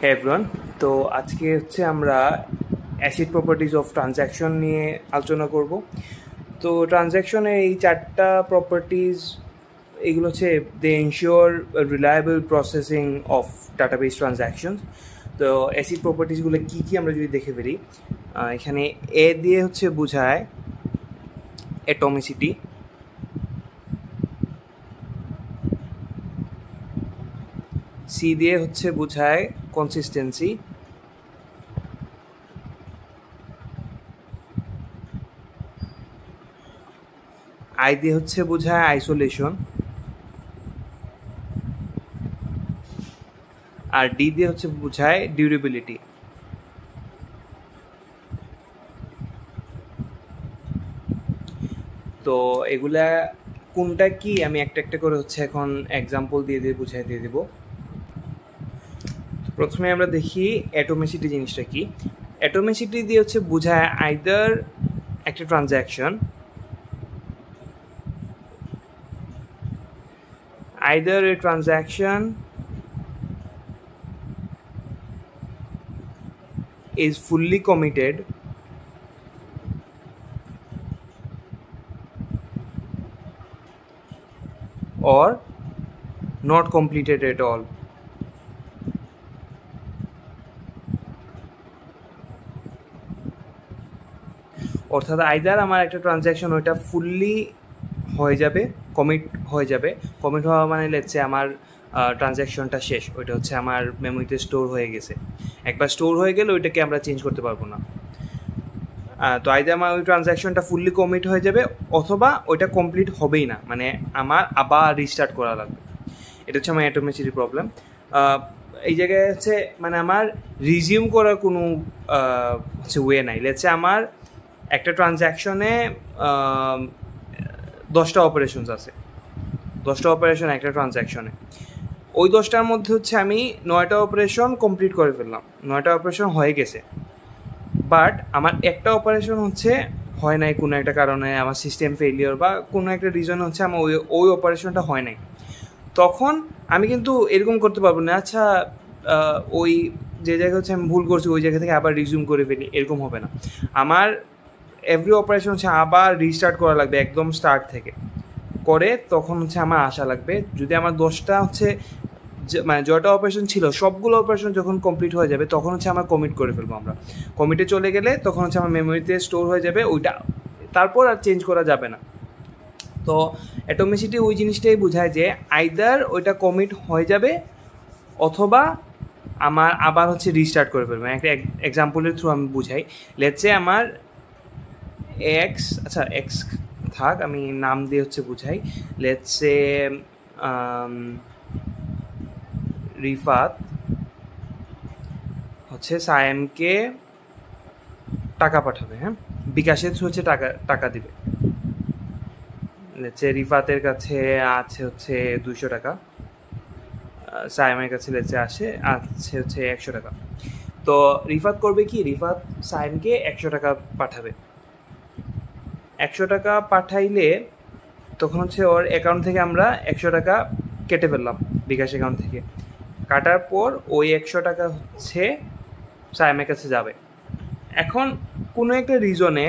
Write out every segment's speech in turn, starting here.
হে everyone, তো আজকে হচ্ছে আমরা অ্যাসিড প্রপার্টিজ অফ ট্রানজ্যাকশন নিয়ে আলোচনা করব। তো ট্রানজ্যাকশনের এই চারটা প্রপার্টিজ এগুলো হচ্ছে they ensure reliable processing of database transactions. তো অ্যাসিড প্রপার্টিজগুলো কী কী আমরা যদি দেখে ফেলি, এখানে এ দিয়ে হচ্ছে বোঝায় অ্যাটমিসিটি, সি দিয়ে হচ্ছে বোঝায় কনসিস্টেন্সি, আই দিয়ে হচ্ছে বোঝায় আইসোলেশন, আর ডি দিয়ে হচ্ছে বোঝায় ডিউরেবিলিটি। তো এগুলা কোনটা কি আমি একটা একটা করে হচ্ছে এখন এক্সাম্পল দিয়ে বুঝাই দিয়ে দেব। প্রথমে আমরা দেখি অ্যাটমিসিটি জিনিসটা কি। অ্যাটমিসিটি দিয়ে হচ্ছে বোঝায় আইদার একটা transaction either a transaction is fully committed or not completed at all. অর্থাৎ আইদার আমার একটা ট্রানজ্যাকশন ওইটা ফুললি হয়ে যাবে, কমিট হয়ে যাবে। কমিট হওয়া মানে লেটসে আমার ট্রানজ্যাকশনটা শেষ, ওইটা হচ্ছে আমার মেমোরিতে স্টোর হয়ে গেছে। একবার স্টোর হয়ে গেলে ওইটাকে আমরা চেঞ্জ করতে পারবো না। তো আইদার আমার ওই ট্রানজ্যাকশনটা ফুললি কমিট হয়ে যাবে অথবা ওইটা কমপ্লিট হবেই না, মানে আমার আবার রিস্টার্ট করা লাগবে। এটা হচ্ছে আমার অ্যাটমিসিটি প্রবলেম। এই জায়গায় হচ্ছে মানে আমার রিজিউম করার কোনো হচ্ছে ওয়ে নাই। লেটসে আমার একটা ট্রানজ্যাকশনে 10টা অপারেশনস আছে, 10টা অপারেশন একটা ট্রানজ্যাকশনে। ওই 10টার মধ্যে হচ্ছে আমি 9টা অপারেশন কমপ্লিট করে ফেললাম, 9টা অপারেশন হয়ে গেছে, বাট আমার একটা অপারেশন হচ্ছে হয় নাই কোনো একটা কারণে, আমার সিস্টেম ফেলিওর বা কোনো একটা রিজনে হচ্ছে আমার ওই অপারেশনটা হয় নাই। তখন আমি কিন্তু এরকম করতে পারবো না, আচ্ছা ওই যে জায়গায় হচ্ছে আমি ভুল করছি ওই জায়গা থেকে আবার রিজিউম করে ফেলি, এরকম হবে না। আমার এভরি অপারেশন হচ্ছে আবার রিস্টার্ট করা লাগবে একদম স্টার্ট থেকে করে, তখন হচ্ছে আমার আশা লাগবে। যদি আমার 10টা হচ্ছে মানে যটা অপারেশন ছিল সবগুলো অপারেশন যখন কমপ্লিট হয়ে যাবে তখন হচ্ছে আমরা কমিট করে ফেলবো। আমরা কমিটে চলে গেলে তখন হচ্ছে আমার মেমোরিতে স্টোর হয়ে যাবে ওইটা, তারপর আর চেঞ্জ করা যাবে না। তো অ্যাটমিসিটি ওই জিনিসটাই বোঝায় যে আইদার ওইটা কমিট হয়ে যাবে অথবা আমার আবার হচ্ছে রিস্টার্ট করে ফেলবে। একটা এক্সাম্পলের থ্রু আমি বুঝাই। লেটসে আমার এক্স, আচ্ছা এক্স থাক, আমি নাম দিয়ে হচ্ছে বুঝাই। লেটসে রিফাত হচ্ছে সায়েমকে টাকা পাঠাবে, হ্যাঁ বিকাশের থ্রু হচ্ছে টাকা দিবে। লেটসে রিফাতের কাছে আছে হচ্ছে 200 টাকা, সায়েমের কাছে লেটসে আছে হচ্ছে 100 টাকা। তো রিফাত করবে কি, রিফাত সায়েমকে 100 টাকা পাঠাবে। 100 টাকা পাঠাইলে তখন হচ্ছে ওর অ্যাকাউন্ট থেকে আমরা 100 টাকা কেটে ফেললাম বিকাশ অ্যাকাউন্ট থেকে। কাটার পর ওই 100 টাকা হচ্ছে সায়েমের কাছে যাবে। এখন কোনো একটা রিজনে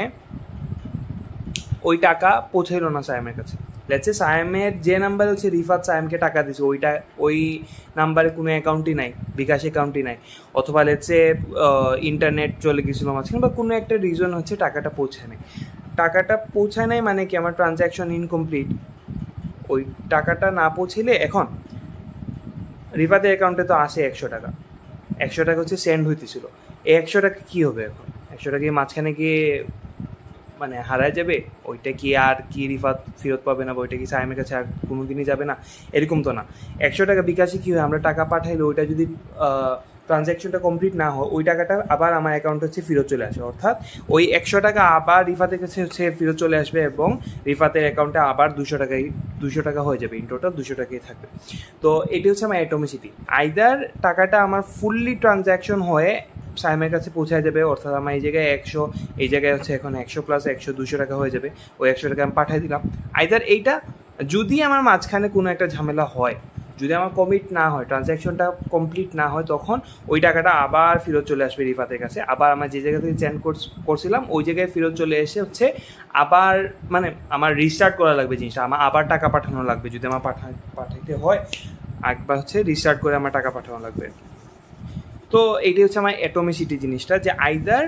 ওই টাকা পৌঁছাইলো না সায়েমের কাছে। লেটসে সায়েমের যে নাম্বারে হচ্ছে রিফাত সায়েমকে টাকা দিচ্ছে ওই নাম্বারে কোনো অ্যাকাউন্টই নাই, বিকাশ অ্যাকাউন্টই নাই, অথবা লেটসে ইন্টারনেট চলে গেছিলো মাঝখানে বা কোনো একটা রিজন হচ্ছে টাকাটা পৌঁছায় নাই। টাকাটা পৌঁছায় নাই মানে কি আমার ট্রানজ্যাকশন ইনকমপ্লিট। ওই টাকাটা না পৌঁছলে এখন রিফাতের অ্যাকাউন্টে তো আসে 100 টাকা, 100 টাকা হচ্ছে সেন্ড হইতেছিল। এই 100 টাকা কী হবে এখন? 100 টাকা মাঝখানে গিয়ে মানে হারায় যাবে? ওইটা কি আর কি রিফাত ফেরত পাবে না, ওইটা কি সায়েমের কাছে আর কোনো দিনই যাবে না? এরকম তো না। 100 টাকা বিকাশে কী হয়, আমরা টাকা পাঠাইলে ওইটা যদি ট্রানজ্যাকশনটা কমপ্লিট না হয় ওই টাকাটা আবার আমার অ্যাকাউন্টে হচ্ছে ফেরত চলে আসে। অর্থাৎ ওই 100 টাকা আবার রিফাতের কাছে হচ্ছে ফেরত চলে আসবে এবং রিফাতের অ্যাকাউন্টে আবার 200 টাকা হয়ে যাবে, ইন টোটাল 200 টাকাই থাকবে। তো এটি হচ্ছে আমার অ্যাটমিসিটি। আইদার টাকাটা আমার ফুললি ট্রানজ্যাকশন হয়ে সায়েমের কাছে পৌঁছায় যাবে, অর্থাৎ আমার এই জায়গায় 100, এই জায়গায় হচ্ছে এখন 100 + 100 200 টাকা হয়ে যাবে। ওই 100 টাকা আমি পাঠিয়ে দিলাম। আইদার এইটা যদি আমার মাঝখানে কোনো একটা ঝামেলা হয় যদি আমার কমিট না হয়, ট্রানজ্যাকশনটা কমপ্লিট না হয়, তখন ওই টাকাটা আবার ফেরত চলে আসবে রিফাতের কাছে। আবার আমার যে জায়গা থেকে চেঞ্জ করছিলাম ওই জায়গায় ফেরত চলে এসে হচ্ছে আবার মানে আমার রিস্টার্ট করা লাগবে জিনিসটা, আমার আবার টাকা পাঠানো লাগবে। যদি আমার পাঠাইতে হয় একবার হচ্ছে রিস্টার্ট করে আমার টাকা পাঠানো লাগবে। তো এইটাই হচ্ছে আমার অ্যাটমিসিটি জিনিসটা, যে আইদার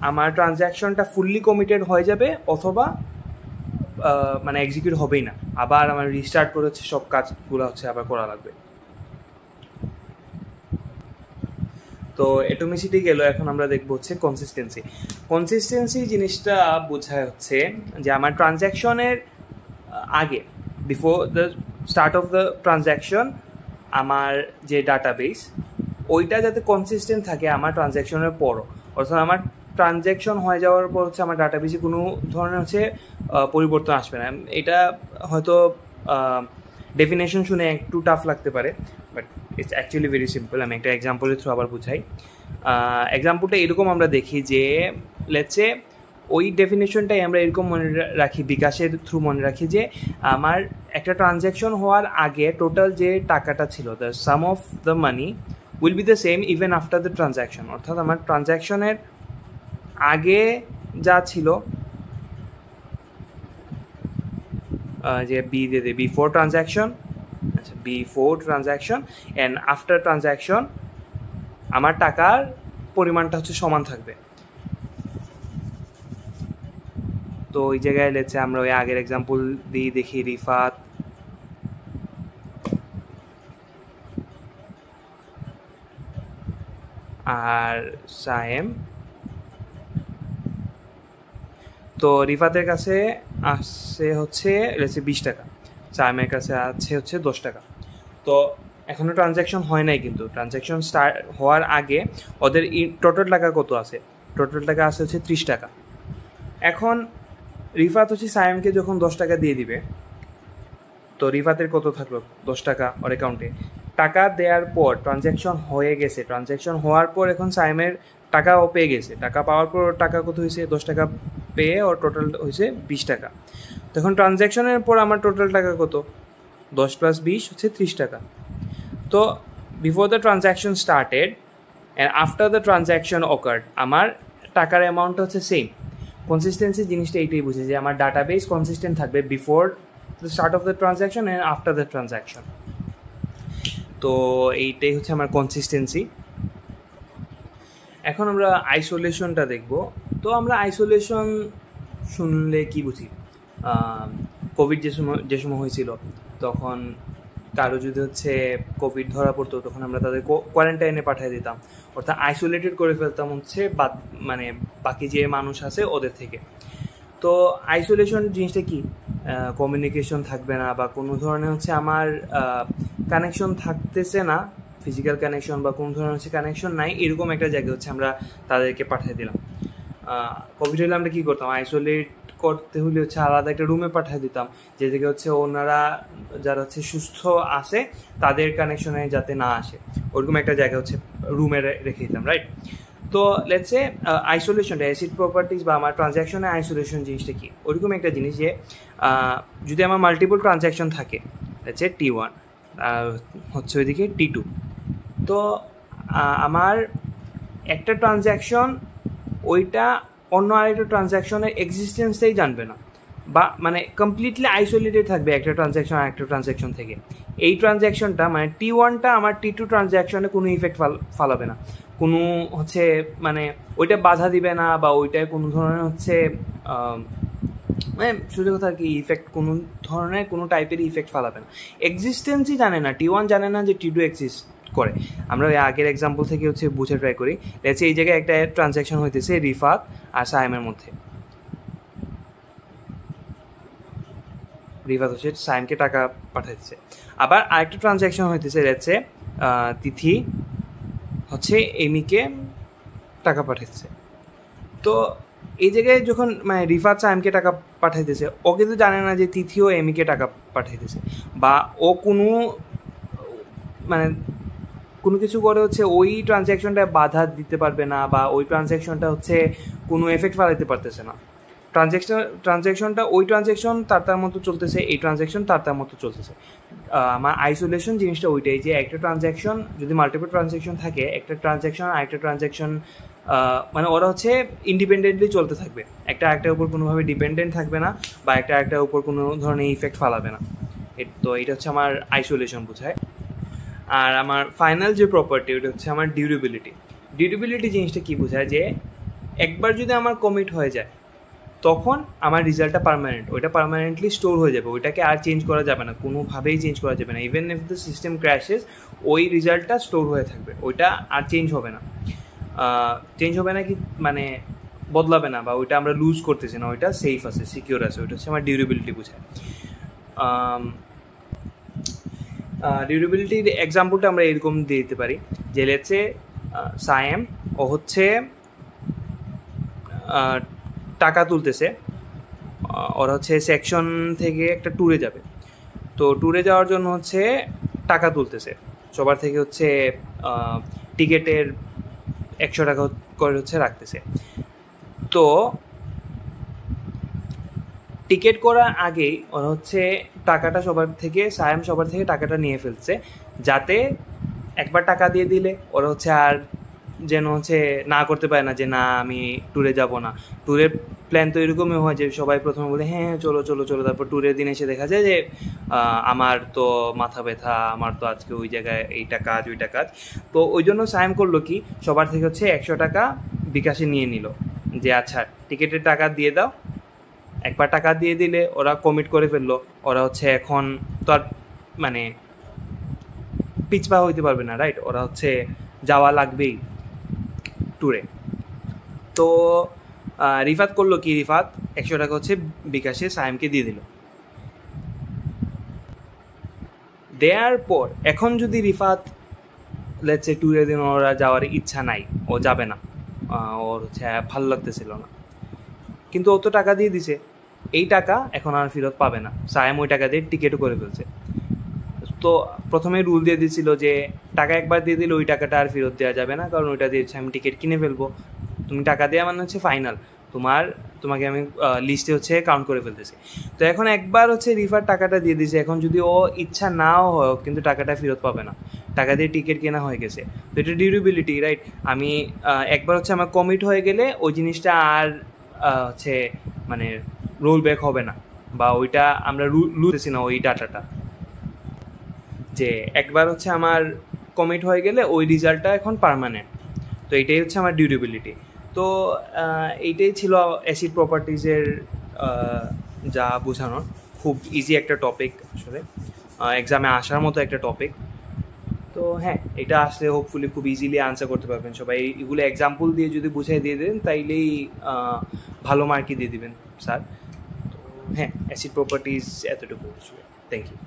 আমার ট্রানজ্যাকশনটা ফুললি কমিটেড হয়ে যাবে অথবা মানে এক্সিকিউট হবেই না, আবার আমার রিস্টার্ট করে হচ্ছে সব কাজগুলো হচ্ছে আবার করা লাগবে। তো অ্যাটমিসিটি গেল, এখন আমরা দেখবো হচ্ছে কনসিস্টেন্সি। কনসিস্টেন্সি জিনিসটা বোঝায় হচ্ছে যে আমার ট্রানজ্যাকশনের আগে, before the start of the transaction, আমার যে ডাটাবেস ওইটা যাতে কনসিস্টেন্ট থাকে আমার ট্রানজ্যাকশনের পরও, অর্থাৎ আমার ট্রানজ্যাকশন হয়ে যাওয়ার পর হচ্ছে আমার ডাটাবেসে কোনো ধরনের হচ্ছে পরিবর্তন আসবে না। এটা হয়তো ডেফিনেশন শুনে একটু টাফ লাগতে পারে, but it's actually very simple. আমি একটা এক্সাম্পলের থ্রু আবার বুঝাই। এক্সাম্পলটা এরকম আমরা দেখি যে লেটস সে ওই ডেফিনেশনটাই আমরা এরকম মনে রাখি, বিকাশের থ্রু মনে রাখি যে আমার একটা ট্রানজ্যাকশন হওয়ার আগে টোটাল যে টাকাটা ছিল, the some of the money will be the same even after the transaction. অর্থাৎ আমার ট্রানজ্যাকশনের আগে যা ছিল, যে বি দিয়ে দেয় বিফোর ট্রানজ্যাকশন, আচ্ছা before transaction and after transaction আমার টাকার পরিমাণটা হচ্ছে সমান থাকবে। তো ওই জায়গায় লেটসে আমরা ওই আগের এক্সাম্পল দিয়ে দেখি, রিফাত আর সায়েম। তো রিফাতের কাছে আসছে হচ্ছে লেটসে 20 টাকা, সায়েমের কাছে আছে হচ্ছে 10 টাকা। তো এখনও ট্রানজ্যাকশন হয় নাই, কিন্তু ট্রানজ্যাকশন স্টার্ট হওয়ার আগে ওদের টোটাল টাকা কত আছে? টোটাল টাকা আছে হচ্ছে 30 টাকা। এখন রিফাত হচ্ছে সায়েমকে যখন 10 টাকা দিয়ে দিবে, তো রিফাতের কত থাকলো? 10 টাকা ওর অ্যাকাউন্টে। টাকা দেওয়ার পর ট্রানজ্যাকশন হয়ে গেছে, ট্রানজ্যাকশন হওয়ার পর এখন সায়েমের টাকাও পেয়ে গেছে, টাকা পাওয়ার পর টাকা কত হয়েছে? 10 টাকা পেয়ে ওর টোটাল হয়েছে 20 টাকা। তখন ট্রানজ্যাকশনের পর আমার টোটাল টাকা কত? 10 + 20 হচ্ছে 30 টাকা। তো before the transaction started and after the transaction occurred আমার টাকার অ্যামাউন্টটা হচ্ছে সেম। কনসিস্টেন্সি জিনিসটা এইটাই বুঝে যে আমার ডাটাবেস কনসিস্টেন্ট থাকবে before the start of the transaction and after the transaction. তো এইটাই হচ্ছে আমার কনসিস্টেন্সি। এখন আমরা আইসোলেশনটা দেখব। তো আমরা আইসোলেশন শুনলে কি বুঝি? কোভিড যে সময় হয়েছিল, তখন কারো যদি হচ্ছে কোভিড ধরা পড়তো, তখন আমরা তাদের কোয়ারেন্টাইনে পাঠিয়ে দিতাম, অর্থাৎ আইসোলেটেড করে ফেলতাম হচ্ছে মানে বাকি যে মানুষ আছে ওদের থেকে। তো আইসোলেশন জিনিসটা কি? কমিউনিকেশন থাকবে না বা কোনো ধরনের হচ্ছে আমার কানেকশন থাকতেছে না, ফিজিক্যাল কানেকশন বা কোনো ধরনের হচ্ছে কানেকশন নাই, এরকম একটা জায়গায় হচ্ছে আমরা তাদেরকে পাঠিয়ে দিলাম। কোভিড হলে আমরা কী করতাম? আইসোলেট করতে হলে হচ্ছে আলাদা একটা রুমে পাঠিয়ে দিতাম, যে থেকে হচ্ছে ওনারা যারা হচ্ছে সুস্থ আছে তাদের কানেকশনে যাতে না আসে, ওরকম একটা জায়গা হচ্ছে রুমে রেখে দিতাম, রাইট? তো লেটস সে আইসোলেশনটা, অ্যাসিড প্রপার্টিজ বা আমার ট্রানজ্যাকশনে আইসোলেশন জিনিসটা কি? ওরকম একটা জিনিস যে যদি আমার মাল্টিপল ট্রানজ্যাকশন থাকে, লেটস সে T1 হচ্ছে ওইদিকে T2, তো আমার একটা ট্রানজ্যাকশন ওইটা অন্য আরেকটা ট্রানজ্যাকশনের এক্সিস্টেন্সটাই জানবে না, বা মানে কমপ্লিটলি আইসোলেটেড থাকবে একটা ট্রানজ্যাকশন আরেকটা ট্রানজ্যাকশন থেকে। এই ট্রানজ্যাকশনটা মানে T1টা আমার T2 ট্রানজ্যাকশনে কোনো ইফেক্ট ফালাবে না, কোনো হচ্ছে মানে ওইটা বাধা দিবে না, বা ওইটায় কোনো ধরনের হচ্ছে মানে সোজা কথা আর কি, ইফেক্ট কোনো ধরনের কোনো টাইপের ইফেক্ট ফালাবে না। এক্সিস্টেন্সই জানে না, T1 জানে না যে T2 এক্সিস্ট করে। আমরা ওই আগের এক্সাম্পল থেকে হচ্ছে বুঝে ট্রাই করি। লেটস সে এই জায়গায় একটা ট্রানজ্যাকশন হইতেছে রিফাত আর সায়েমের মধ্যে। রিফাত হচ্ছে সায়েমকে টাকা পাঠাইতেছে। আবার আরেকটা ট্রানজ্যাকশন হইতেছে লেটস সে তিথি হচ্ছে এমিকে টাকা পাঠাইতেছে। তো এই জায়গায় যখন মানে রিফাত সায়েমকে টাকা পাঠাইতেছে, ও কিন্তু জানে না যে তিথিও এমিকে টাকা পাঠাইতেছে, বা ও কোনো মানে কোনো কিছু করে হচ্ছে ওই ট্রানজ্যাকশনটা বাধা দিতে পারবে না, বা ওই ট্রানজ্যাকশনটা হচ্ছে কোনো এফেক্ট ফেলাইতে পারতেছে না। ট্রানজ্যাকশনটা ওই ট্রানজ্যাকশন তার মতো চলতেছে, এই ট্রানজ্যাকশন তার মতো চলতেছে। আমার আইসোলেশন জিনিসটা ওইটাই যে একটা ট্রানজ্যাকশন যদি মাল্টিপল ট্রানজ্যাকশন থাকে, একটা ট্রানজ্যাকশন আরেকটা ট্রানজ্যাকশন মানে ওরা হচ্ছে ইন্ডিপেন্ডেন্টলি চলতে থাকবে, একটা একটার উপর কোনোভাবে ডিপেন্ডেন্ট থাকবে না বা একটা একটার উপর কোনো ধরনের ইফেক্ট ফালাবে না। তো এটা হচ্ছে আমার আইসোলেশন বোঝায়। আর আমার ফাইনাল যে প্রপার্টি ওটা হচ্ছে আমার ডিউরেবিলিটি। ডিউরেবিলিটি জিনিসটা কী বোঝায়, যে একবার যদি আমার কমিট হয়ে যায় তখন আমার রেজাল্টটা পার্মানেন্ট, ওইটা পার্মানেন্টলি স্টোর হয়ে যাবে, ওইটাকে আর চেঞ্জ করা যাবে না, কোনোভাবেই চেঞ্জ করা যাবে না। ইভেন ইফ দ্য সিস্টেম ক্র্যাশেস ওই রেজাল্টটা স্টোর হয়ে থাকবে, ওইটা আর চেঞ্জ হবে না। চেঞ্জ হবে না কি মানে বদলাবে না, বা ওইটা আমরা লুজ করতেছি না, ওইটা সেফ আছে, সিকিউর আছে, ওইটা হচ্ছে আমার ডিউরেবিলিটি বোঝায়। ডিউরেবিলিটির এক্সাম্পলটা আমরা এরকম দিয়ে দিতে পারি যে লেটসে সায়েম ও হচ্ছে টাকা তুলতেছে, ওরা হচ্ছে সেকশন থেকে একটা ট্যুরে যাবে, তো ট্যুরে যাওয়ার জন্য হচ্ছে টাকা তুলতেছে সবার থেকে, হচ্ছে টিকিটের 100 টাকা করে হচ্ছে রাখতেছে। তো টিকিট করার আগেই ওরা হচ্ছে টাকাটা সবার থেকে টাকাটা নিয়ে ফেলছে, যাতে একবার টাকা দিয়ে দিলে ওরা হচ্ছে আর যেন হচ্ছে না করতে পারে না যে না আমি ট্যুরে যাব না। ট্যুরের প্ল্যান তো এরকমই হয় যে সবাই প্রথমে বলে হ্যাঁ চলো চলো চলো, তারপর ট্যুরের দিন এসে দেখা যায় যে আমার তো মাথা ব্যথা, আমার তো আজকে ওই জায়গায় এইটা কাজ ওইটা কাজ। তো ওই জন্য সাইম করলো কি, সবার থেকে হচ্ছে 100 টাকা বিকাশে নিয়ে নিল, যে আচ্ছা টিকিটের টাকা দিয়ে দাও। একবার টাকা দিয়ে দিলে ওরা কমিট করে ফেললো, ওরা হচ্ছে এখন তো আর মানে পিছপা হইতে পারবে না, রাইট? ওরা হচ্ছে যাওয়া লাগবেই ট্যুরে। তো রিফাত করলো কি, রিফাত 100 টাকা হচ্ছে বিকাশে সায়েমকে দিয়ে দিল। দেওয়ার পর এখন যদি রিফাত লেটসে ট্যুরে দিন ওরা যাওয়ার ইচ্ছা নাই, ও যাবে না, ওর হচ্ছে ভালো লাগতেছিল না, কিন্তু ও তো টাকা দিয়ে দিছে, এই টাকা এখন আর ফেরত পাবে না। সায়েম ওই টাকা দিয়ে টিকিটও করে ফেলছে। তো প্রথমে রুল দিয়ে দিয়েছিল যে টাকা একবার দিয়ে দিলে ওই টাকাটা আর ফেরত দেওয়া যাবে না, কারণ ওইটা দিয়েছে আমি টিকিট কিনে ফেলবো, তুমি টাকা দেওয়া মানে হচ্ছে ফাইনাল, তোমাকে আমি লিস্টে হচ্ছে কাউন্ট করে ফেলতেছি। তো এখন একবার হচ্ছে রিফার টাকাটা দিয়ে দিয়েছে, এখন যদি ও ইচ্ছা নাও হয় কিন্তু টাকাটা ফেরত পাবে না, টাকা দিয়ে টিকিট কেনা হয়ে গেছে। তো এটা ডিউরেবিলিটি, রাইট? আমি একবার হচ্ছে আমার কমিট হয়ে গেলে ওই জিনিসটা আর হচ্ছে মানে রোল ব্যাক হবে না, বা ওইটা আমরা লুজেছি না ওই ডাটাটা, যে একবার হচ্ছে আমার কমিট হয়ে গেলে ওই রেজাল্টটা এখন পার্মানেন্ট। তো এইটাই হচ্ছে আমার ডিউরেবিলিটি। তো এইটাই ছিল অ্যাসিড প্রপার্টিজের যা বোঝানোর। খুব ইজি একটা টপিক, আসলে এক্সামে আসার মতো একটা টপিক। তো হ্যাঁ, এটা আসলে হোপফুলি খুব ইজিলি আনসার করতে পারবেন সবাই। এগুলো এক্সাম্পল দিয়ে যদি বুঝিয়ে দিয়ে দেন তাইলেই ভালো মার্কই দিয়ে দিবেন স্যার। তো হ্যাঁ, অ্যাসিড প্রপার্টিজ এতটুকু। Thank you.